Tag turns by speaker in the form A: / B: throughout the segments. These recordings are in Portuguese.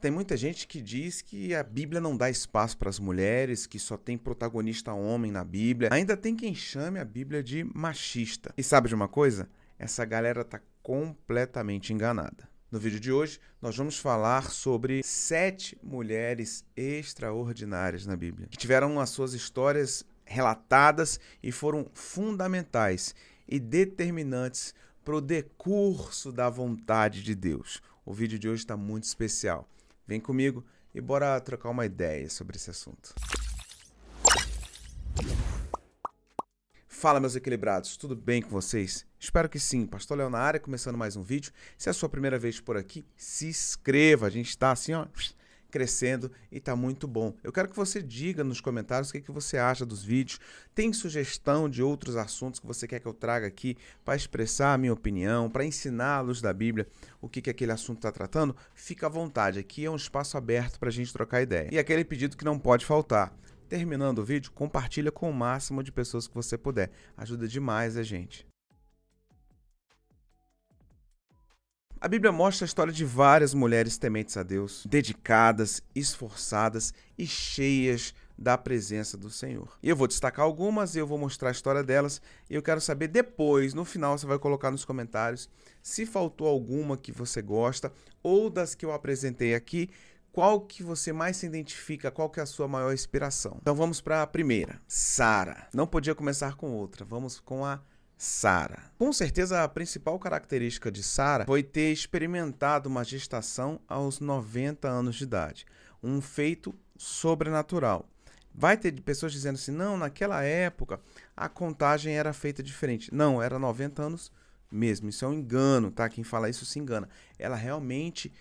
A: Tem muita gente que diz que a Bíblia não dá espaço para as mulheres, que só tem protagonista homem na Bíblia. Ainda tem quem chame a Bíblia de machista. E sabe de uma coisa? Essa galera está completamente enganada. No vídeo de hoje, nós vamos falar sobre 7 mulheres extraordinárias na Bíblia, que tiveram as suas histórias relatadas e foram fundamentais e determinantes para o decurso da vontade de Deus. O vídeo de hoje está muito especial. Vem comigo e bora trocar uma ideia sobre esse assunto. Fala, meus equilibrados, tudo bem com vocês? Espero que sim. Pastor Léo na área, começando mais um vídeo. Se é a sua primeira vez por aqui, se inscreva. A gente está assim, ó, crescendo e está muito bom. Eu quero que você diga nos comentários o que você acha dos vídeos. Tem sugestão de outros assuntos que você quer que eu traga aqui para expressar a minha opinião, para ensinar à luz da Bíblia o que aquele assunto está tratando? Fica à vontade, aqui é um espaço aberto para a gente trocar ideia. E aquele pedido que não pode faltar. Terminando o vídeo, compartilha com o máximo de pessoas que você puder. Ajuda demais a gente. A Bíblia mostra a história de várias mulheres tementes a Deus, dedicadas, esforçadas e cheias da presença do Senhor. E eu vou destacar algumas e eu vou mostrar a história delas. E eu quero saber depois, no final, você vai colocar nos comentários se faltou alguma que você gosta ou das que eu apresentei aqui, qual que você mais se identifica, qual que é a sua maior inspiração. Então vamos para a primeira, Sara. Não podia começar com outra, vamos com a Sara. Com certeza a principal característica de Sara foi ter experimentado uma gestação aos 90 anos de idade. Um feito sobrenatural. Vai ter pessoas dizendo assim, não, naquela época a contagem era feita diferente. Não, era 90 anos mesmo. Isso é um engano, tá? Quem fala isso se engana. Ela realmente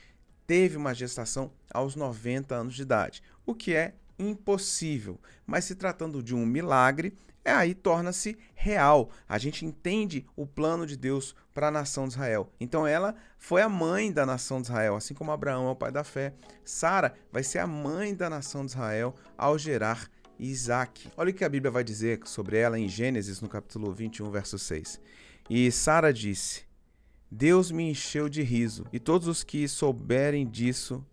A: teve uma gestação aos 90 anos de idade, o que é impossível. Mas se tratando de um milagre, aí torna-se real. A gente entende o plano de Deus para a nação de Israel. Então ela foi a mãe da nação de Israel, assim como Abraão é o pai da fé. Sara vai ser a mãe da nação de Israel ao gerar Isaac. Olha o que a Bíblia vai dizer sobre ela em Gênesis, no capítulo 21, verso 6. E Sara disse: Deus me encheu de riso, e todos os que souberem disso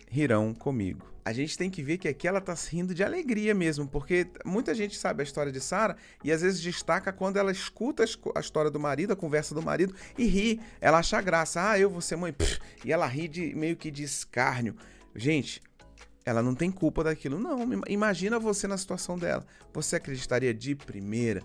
A: rirão comigo. A gente tem que ver que aqui ela está rindo de alegria mesmo, porque muita gente sabe a história de Sara e às vezes destaca quando ela escuta a história do marido, a conversa do marido e ri. Ela acha graça. Ah, eu vou ser mãe. E ela ri meio que de escárnio. Gente, ela não tem culpa daquilo. Não, imagina você na situação dela. Você acreditaria de primeira?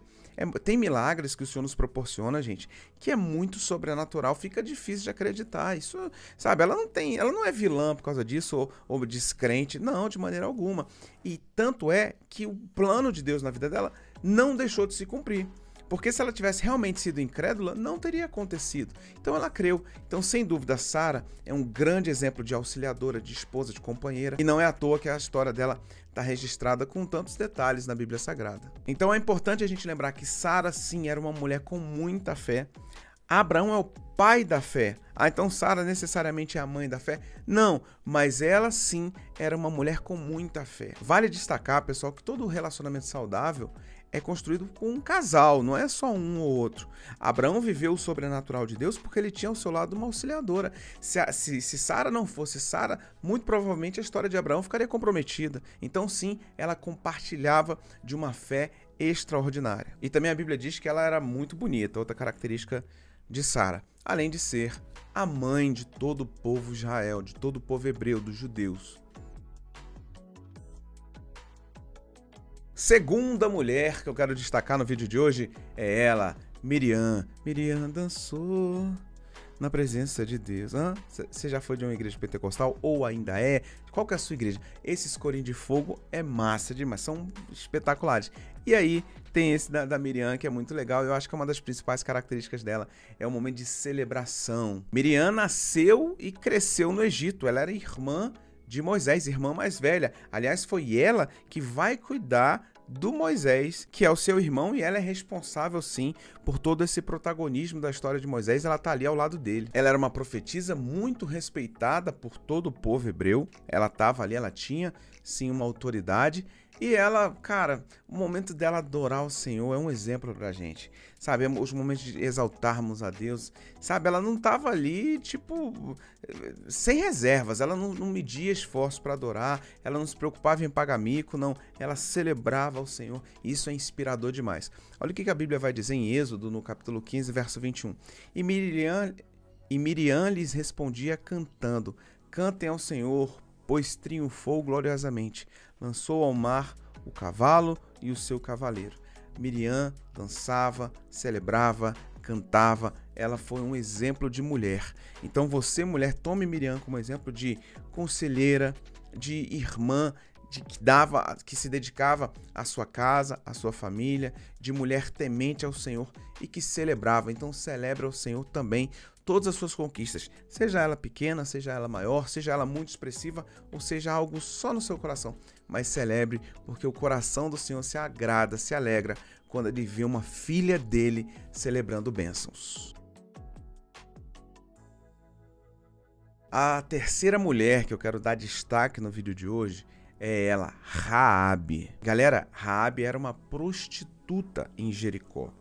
A: Tem milagres que o Senhor nos proporciona, gente, que é muito sobrenatural, fica difícil de acreditar. Isso, sabe, ela não é vilã por causa disso ou descrente, não, de maneira alguma. E tanto é que o plano de Deus na vida dela não deixou de se cumprir. Porque se ela tivesse realmente sido incrédula, não teria acontecido. Então ela creu. Então, sem dúvida, Sara é um grande exemplo de auxiliadora, de esposa, de companheira. E não é à toa que a história dela está registrada com tantos detalhes na Bíblia Sagrada. Então é importante a gente lembrar que Sara, sim, era uma mulher com muita fé. Abraão é o pai da fé. Ah, então Sara necessariamente é a mãe da fé? Não, mas ela sim era uma mulher com muita fé. Vale destacar, pessoal, que todo relacionamento saudável é construído com um casal, não é só um ou outro. Abraão viveu o sobrenatural de Deus porque ele tinha ao seu lado uma auxiliadora. Se Sara não fosse Sara, muito provavelmente a história de Abraão ficaria comprometida. Então sim, ela compartilhava de uma fé extraordinária. E também a Bíblia diz que ela era muito bonita, outra característica de Sara, além de ser a mãe de todo o povo de Israel, de todo o povo hebreu, dos judeus. Segunda mulher que eu quero destacar no vídeo de hoje é ela, Miriam. Miriam dançou na presença de Deus. Você já foi de uma igreja pentecostal ou ainda é? Qual que é a sua igreja? Esses corinhos de fogo é massa demais, são espetaculares. E aí tem esse da Miriam que é muito legal, eu acho que é uma das principais características dela, é um momento de celebração. Miriam nasceu e cresceu no Egito, ela era irmã de Moisés, irmã mais velha. Aliás, foi ela que vai cuidar do Moisés, que é o seu irmão, e ela é responsável, sim, por todo esse protagonismo da história de Moisés. Ela tá ali ao lado dele. Ela era uma profetisa muito respeitada por todo o povo hebreu. Ela tava ali, ela tinha, sim, uma autoridade. E ela, cara, o momento dela adorar o Senhor é um exemplo pra gente, sabe? Os momentos de exaltarmos a Deus, sabe? Ela não tava ali, tipo, sem reservas. Ela não media esforço para adorar, ela não se preocupava em pagar mico, não. Ela celebrava o Senhor. Isso é inspirador demais. Olha o que a Bíblia vai dizer em Êxodo, no capítulo 15, verso 21. E Miriam lhes respondia cantando: cantem ao Senhor, pois triunfou gloriosamente. Lançou ao mar o cavalo e o seu cavaleiro. Miriam dançava, celebrava, cantava. Ela foi um exemplo de mulher. Então você, mulher, tome Miriam como exemplo de conselheira, de irmã, que se dedicava à sua casa, à sua família, de mulher temente ao Senhor e que celebrava. Então celebra o Senhor também todas as suas conquistas, seja ela pequena, seja ela maior, seja ela muito expressiva ou seja algo só no seu coração, mas celebre, porque o coração do Senhor se agrada, se alegra quando ele vê uma filha dele celebrando bênçãos. A terceira mulher que eu quero dar destaque no vídeo de hoje é ela, Raabe. Galera, Raabe era uma prostituta em Jericó.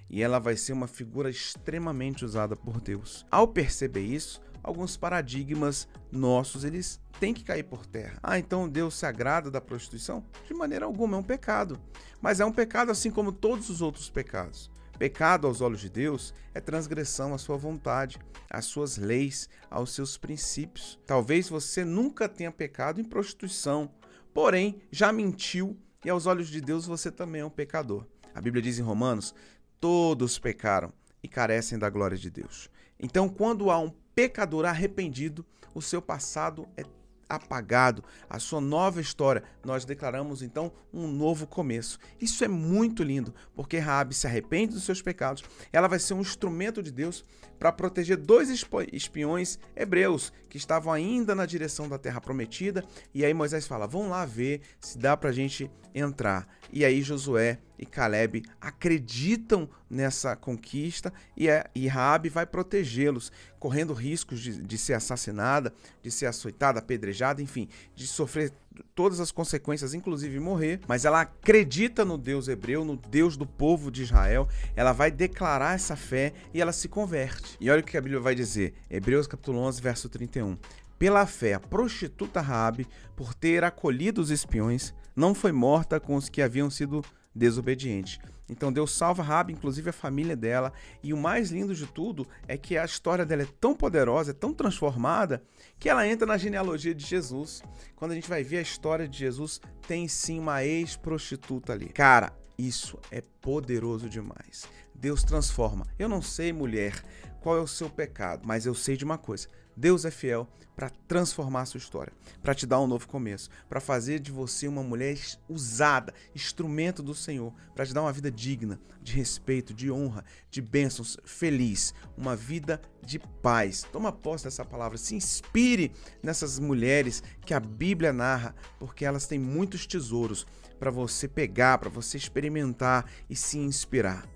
A: E ela vai ser uma figura extremamente usada por Deus. Ao perceber isso, alguns paradigmas nossos, eles têm que cair por terra. Então Deus se agrada da prostituição? De maneira alguma, é um pecado. Mas é um pecado assim como todos os outros pecados. Pecado aos olhos de Deus é transgressão à sua vontade, às suas leis, aos seus princípios. Talvez você nunca tenha pecado em prostituição, porém já mentiu e aos olhos de Deus você também é um pecador. A Bíblia diz em Romanos: todos pecaram e carecem da glória de Deus. Então, quando há um pecador arrependido, o seu passado é apagado, a sua nova história, nós declaramos então um novo começo. Isso é muito lindo, porque Raabe se arrepende dos seus pecados, ela vai ser um instrumento de Deus para proteger dois espiões hebreus que estavam ainda na direção da terra prometida, e aí Moisés fala: vão lá ver se dá pra gente entrar. E aí Josué e Caleb acreditam nessa conquista e Raabe vai protegê-los, correndo riscos de ser assassinada, de ser açoitada, apedrejada, enfim, de sofrer todas as consequências, inclusive morrer, mas ela acredita no Deus hebreu, no Deus do povo de Israel, ela vai declarar essa fé e ela se converte. E olha o que a Bíblia vai dizer, Hebreus capítulo 11, verso 31. Pela fé, a prostituta Raabe, por ter acolhido os espiões, não foi morta com os que haviam sido desobedientes. Então Deus salva Raabe, inclusive a família dela, e o mais lindo de tudo é que a história dela é tão poderosa, é tão transformada, que ela entra na genealogia de Jesus. Quando a gente vai ver a história de Jesus, tem sim uma ex-prostituta ali. Cara, isso é poderoso demais. Deus transforma. Eu não sei, mulher, qual é o seu pecado, mas eu sei de uma coisa: Deus é fiel para transformar a sua história, para te dar um novo começo, para fazer de você uma mulher usada, instrumento do Senhor, para te dar uma vida digna, de respeito, de honra, de bênçãos, feliz, uma vida de paz. Toma posse dessa palavra, se inspire nessas mulheres que a Bíblia narra, porque elas têm muitos tesouros para você pegar, para você experimentar e se inspirar.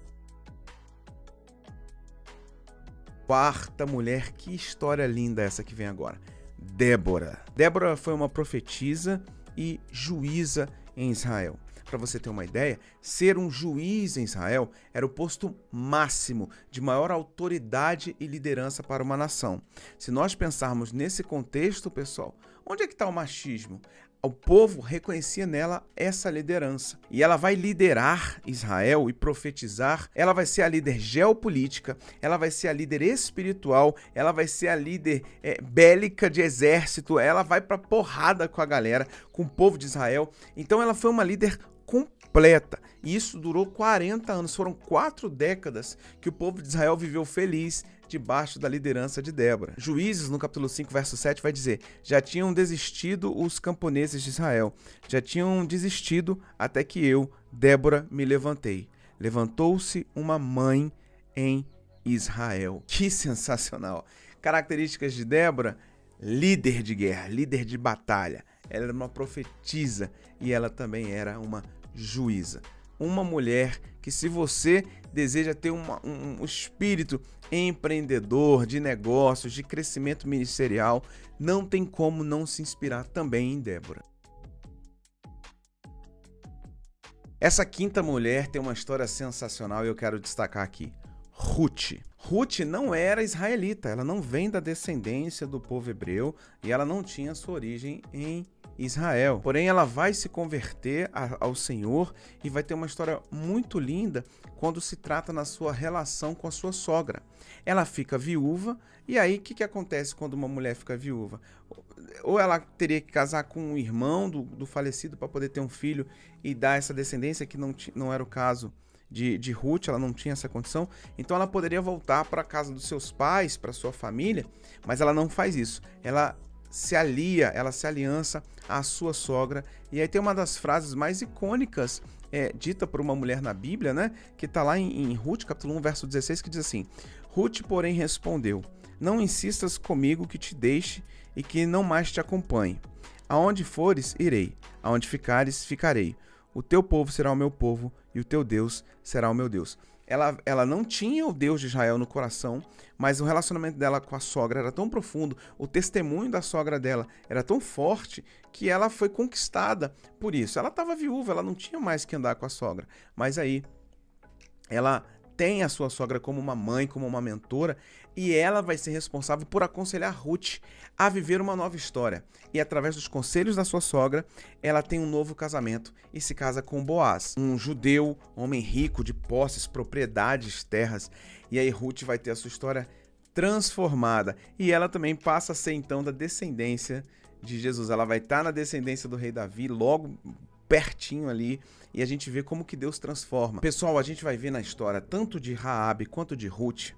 A: Quarta mulher, que história linda essa que vem agora. Débora. Débora foi uma profetisa e juíza em Israel. Para você ter uma ideia, ser um juiz em Israel era o posto máximo de maior autoridade e liderança para uma nação. Se nós pensarmos nesse contexto, pessoal, onde é que está o machismo? O povo reconhecia nela essa liderança. E ela vai liderar Israel e profetizar. Ela vai ser a líder geopolítica, ela vai ser a líder espiritual, ela vai ser a líder bélica de exército, ela vai pra porrada com a galera, com o povo de Israel. Então ela foi uma líder completa. E isso durou 40 anos. Foram 4 décadas que o povo de Israel viveu feliz debaixo da liderança de Débora. Juízes, no capítulo 5, verso 7, vai dizer: já tinham desistido os camponeses de Israel, já tinham desistido até que eu, Débora, me levantei. Levantou-se uma mãe em Israel. Que sensacional! Características de Débora: líder de guerra, líder de batalha. Ela era uma profetisa e ela também era uma juíza. Uma mulher que, se você deseja ter um espírito empreendedor, de negócios, de crescimento ministerial, não tem como não se inspirar também em Débora. Essa quinta mulher tem uma história sensacional e eu quero destacar aqui. Ruth. Ruth não era israelita, ela não vem da descendência do povo hebreu e ela não tinha sua origem em Israel. Porém, ela vai se converter ao Senhor e vai ter uma história muito linda quando se trata na sua relação com a sua sogra. Ela fica viúva e aí o que acontece quando uma mulher fica viúva? Ou ela teria que casar com um irmão do falecido para poder ter um filho e dar essa descendência, que não era o caso de Ruth, ela não tinha essa condição. Então ela poderia voltar para a casa dos seus pais, para sua família, mas ela não faz isso. Ela se aliança à sua sogra. E aí tem uma das frases mais icônicas dita por uma mulher na Bíblia, né? Que está lá em Ruth, capítulo 1, verso 16, que diz assim: Ruth, porém, respondeu: não insistas comigo que te deixe e que não mais te acompanhe. Aonde fores, irei. Aonde ficares, ficarei. O teu povo será o meu povo e o teu Deus será o meu Deus. Ela não tinha o Deus de Israel no coração, mas o relacionamento dela com a sogra era tão profundo, o testemunho da sogra dela era tão forte, que ela foi conquistada por isso. Ela estava viúva, ela não tinha mais que andar com a sogra, mas aí ela tem a sua sogra como uma mãe, como uma mentora, e ela vai ser responsável por aconselhar Ruth a viver uma nova história. E através dos conselhos da sua sogra, ela tem um novo casamento e se casa com Boaz, um judeu, homem rico, de posses, propriedades, terras. E aí Ruth vai ter a sua história transformada. E ela também passa a ser então da descendência de Jesus. Ela vai estar na descendência do rei Davi, logo pertinho ali, e a gente vê como que Deus transforma. Pessoal, a gente vai ver na história, tanto de Raabe quanto de Ruth,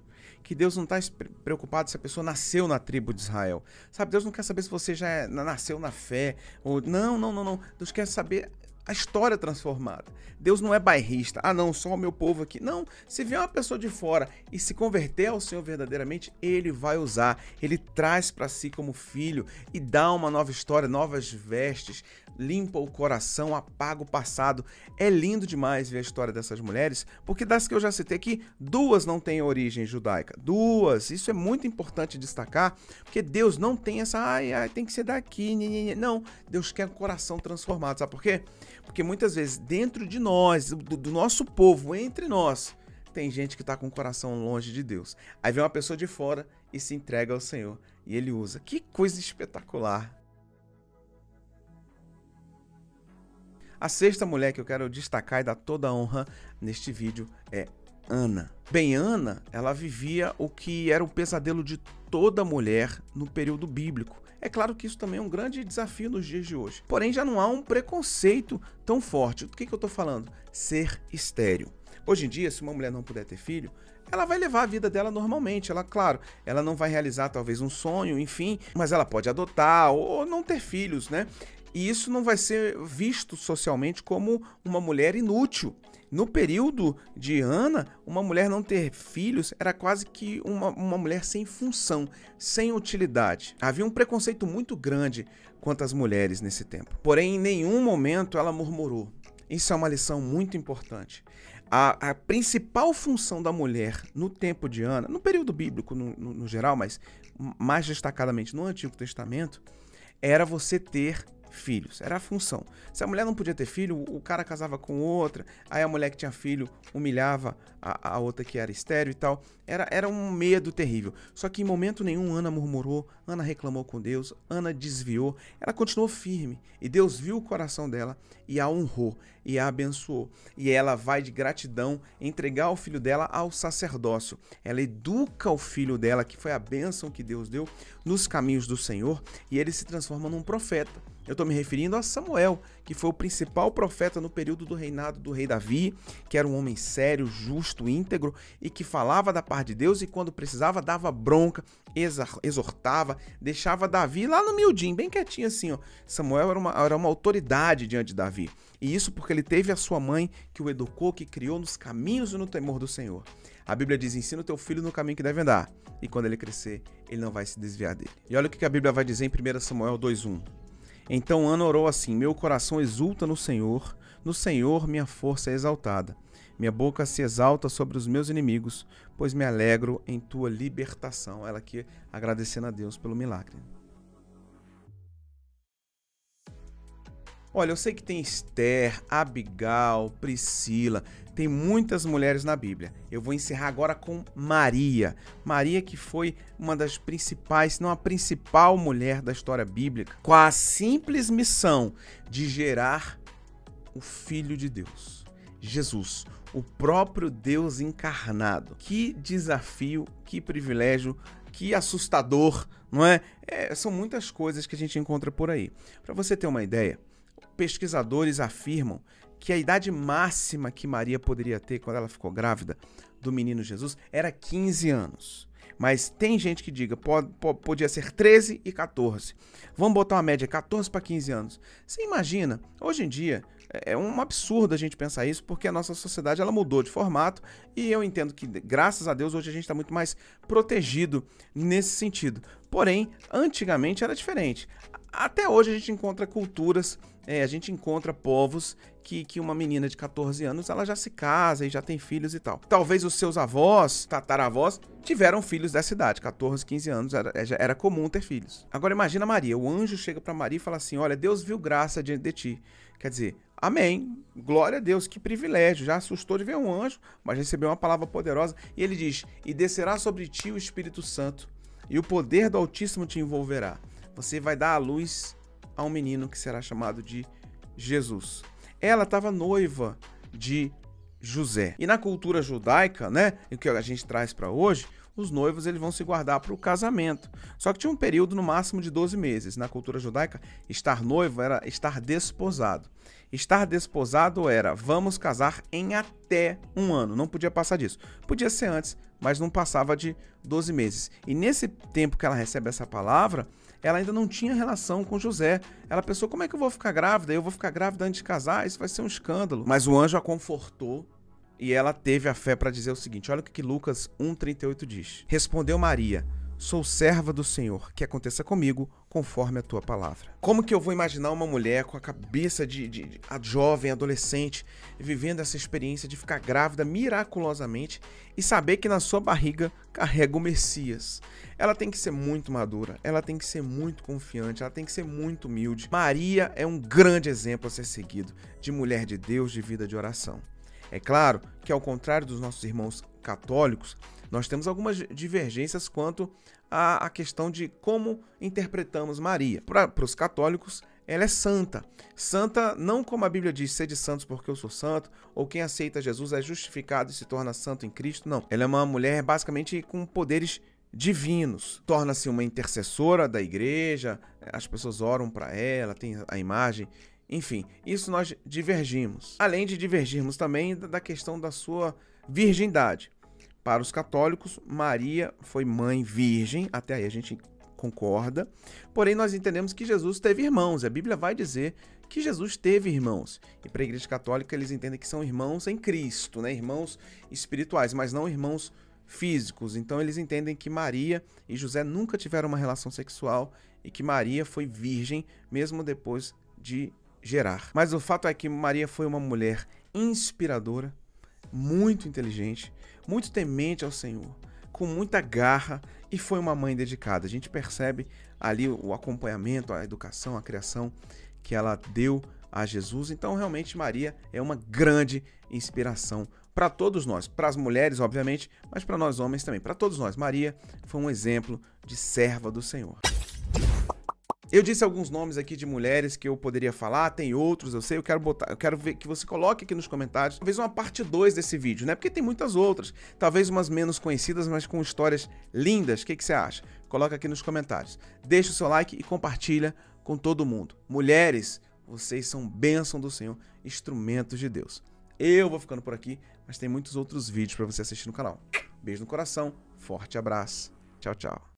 A: que Deus não está preocupado se a pessoa nasceu na tribo de Israel. Sabe, Deus não quer saber se você já nasceu na fé, ou não. Deus quer saber a história transformada. Deus não é bairrista. Ah, não, só o meu povo aqui. Não, se vier uma pessoa de fora e se converter ao Senhor verdadeiramente, Ele vai usar. Ele traz para si como filho e dá uma nova história, novas vestes, limpa o coração, apaga o passado. É lindo demais ver a história dessas mulheres, porque das que eu já citei aqui, 2 não têm origem judaica. 2. Isso é muito importante destacar, porque Deus não tem essa, tem que ser daqui. Não, Deus quer um coração transformado. Sabe por quê? Porque muitas vezes dentro de nós, do nosso povo, entre nós, tem gente que está com o coração longe de Deus. Aí vem uma pessoa de fora e se entrega ao Senhor. E Ele usa. Que coisa espetacular. A 6ª mulher que eu quero destacar e dar toda a honra neste vídeo é Ana. Bem, Ana, ela vivia o que era o pesadelo de toda mulher no período bíblico. É claro que isso também é um grande desafio nos dias de hoje. Porém, já não há um preconceito tão forte. Do que eu estou falando? Ser estéril. Hoje em dia, se uma mulher não puder ter filho, ela vai levar a vida dela normalmente. Claro, ela não vai realizar talvez um sonho, enfim, mas ela pode adotar ou não ter filhos, né? E isso não vai ser visto socialmente como uma mulher inútil. No período de Ana, uma mulher não ter filhos era quase que uma mulher sem função, sem utilidade. Havia um preconceito muito grande quanto às mulheres nesse tempo. Porém, em nenhum momento ela murmurou. Isso é uma lição muito importante. A principal função da mulher no tempo de Ana, no período bíblico no geral, mas mais destacadamente no Antigo Testamento, era você ter filhos, era a função. Se a mulher não podia ter filho, o cara casava com outra, aí a mulher que tinha filho humilhava a outra que era estéril e tal. Era um medo terrível. Só que em momento nenhum Ana murmurou, Ana reclamou com Deus, Ana desviou, ela continuou firme. E Deus viu o coração dela e a honrou e a abençoou. E ela vai de gratidão entregar o filho dela ao sacerdócio. Ela educa o filho dela, que foi a bênção que Deus deu, nos caminhos do Senhor, e ele se transforma num profeta. Eu estou me referindo a Samuel, que foi o principal profeta no período do reinado do rei Davi, que era um homem sério, justo, íntegro e que falava da parte de Deus e quando precisava dava bronca, exortava, deixava Davi lá no miudinho, bem quietinho assim, ó. Samuel era uma autoridade diante de Davi. E isso porque ele teve a sua mãe que o educou, que criou nos caminhos e no temor do Senhor. A Bíblia diz: ensina o teu filho no caminho que deve andar, e quando ele crescer, ele não vai se desviar dele. E olha o que a Bíblia vai dizer em 1 Samuel 2:1. Então Ana orou assim: meu coração exulta no Senhor, No Senhor minha força é exaltada. Minha boca se exalta sobre os meus inimigos, pois me alegro em tua libertação. Ela aqui agradecendo a Deus pelo milagre. Olha, eu sei que tem Esther, Abigail, Priscila, tem muitas mulheres na Bíblia. Eu vou encerrar agora com Maria. Maria que foi uma das principais, se não a principal mulher da história bíblica, com a simples missão de gerar o Filho de Deus, Jesus, o próprio Deus encarnado. Que desafio, que privilégio, que assustador, não é? São muitas coisas que a gente encontra por aí. Para você ter uma ideia, pesquisadores afirmam que a idade máxima que Maria poderia ter quando ela ficou grávida do menino Jesus era 15 anos. Mas tem gente que diga, podia ser 13 e 14. Vamos botar uma média, 14 para 15 anos. Você imagina, hoje em dia, é um absurdo a gente pensar isso, porque a nossa sociedade ela mudou de formato e eu entendo que, graças a Deus, hoje a gente está muito mais protegido nesse sentido. Porém, antigamente era diferente. Até hoje a gente encontra culturas, a gente encontra povos que uma menina de 14 anos ela já se casa e já tem filhos e tal. Talvez os seus avós, tataravós, tiveram filhos dessa idade, 14, 15 anos, era comum ter filhos. Agora imagina Maria, o anjo chega para Maria e fala assim, olha, Deus viu graça diante de ti. Quer dizer, amém, glória a Deus, que privilégio, já assustou de ver um anjo, mas recebeu uma palavra poderosa. E ele diz, e descerá sobre ti o Espírito Santo, e o poder do Altíssimo te envolverá. Você vai dar à luz a um menino que será chamado de Jesus. Ela estava noiva de José. E na cultura judaica, né, o que a gente traz para hoje, os noivos eles vão se guardar para o casamento. Só que tinha um período no máximo de 12 meses. Na cultura judaica, estar noivo era estar desposado. Estar desposado era vamos casar em até um ano. Não podia passar disso. Podia ser antes, mas não passava de 12 meses. E nesse tempo que ela recebe essa palavra, ela ainda não tinha relação com José. Ela pensou, como é que eu vou ficar grávida? Eu vou ficar grávida antes de casar? Isso vai ser um escândalo. Mas o anjo a confortou e ela teve a fé para dizer o seguinte, olha o que Lucas 1,38 diz. Respondeu Maria, sou serva do Senhor, que aconteça comigo conforme a tua palavra. Como que eu vou imaginar uma mulher com a cabeça de jovem, adolescente, vivendo essa experiência de ficar grávida miraculosamente e saber que na sua barriga carrega o Messias? Ela tem que ser muito madura, ela tem que ser muito confiante, ela tem que ser muito humilde. Maria é um grande exemplo a ser seguido de mulher de Deus, de vida de oração. É claro que, ao contrário dos nossos irmãos católicos, nós temos algumas divergências quanto à questão de como interpretamos Maria. Para os católicos, ela é santa. Santa não como a Bíblia diz, sede santos porque eu sou santo, ou quem aceita Jesus é justificado e se torna santo em Cristo. Não, ela é uma mulher basicamente com poderes divinos. Torna-se uma intercessora da igreja, as pessoas oram para ela, tem a imagem. Enfim, isso nós divergimos. Além de divergirmos também da questão da sua virgindade. Para os católicos, Maria foi mãe virgem, até aí a gente concorda. Porém, nós entendemos que Jesus teve irmãos. A Bíblia vai dizer que Jesus teve irmãos. E para a Igreja Católica, eles entendem que são irmãos em Cristo, né? Irmãos espirituais, mas não irmãos físicos. Então, eles entendem que Maria e José nunca tiveram uma relação sexual e que Maria foi virgem mesmo depois de gerar. Mas o fato é que Maria foi uma mulher inspiradora, muito inteligente, muito temente ao Senhor, com muita garra e foi uma mãe dedicada. A gente percebe ali o acompanhamento, a educação, a criação que ela deu a Jesus. Então, realmente, Maria é uma grande inspiração para todos nós, para as mulheres, obviamente, mas para nós homens também, para todos nós. Maria foi um exemplo de serva do Senhor. Eu disse alguns nomes aqui de mulheres que eu poderia falar, tem outros, eu sei, eu quero ver que você coloque aqui nos comentários, talvez uma parte 2 desse vídeo, né? Porque tem muitas outras, talvez umas menos conhecidas, mas com histórias lindas. O que você acha? Coloca aqui nos comentários. Deixa o seu like e compartilha com todo mundo. Mulheres, vocês são bênção do Senhor, instrumentos de Deus. Eu vou ficando por aqui, mas tem muitos outros vídeos para você assistir no canal. Beijo no coração, forte abraço, tchau, tchau.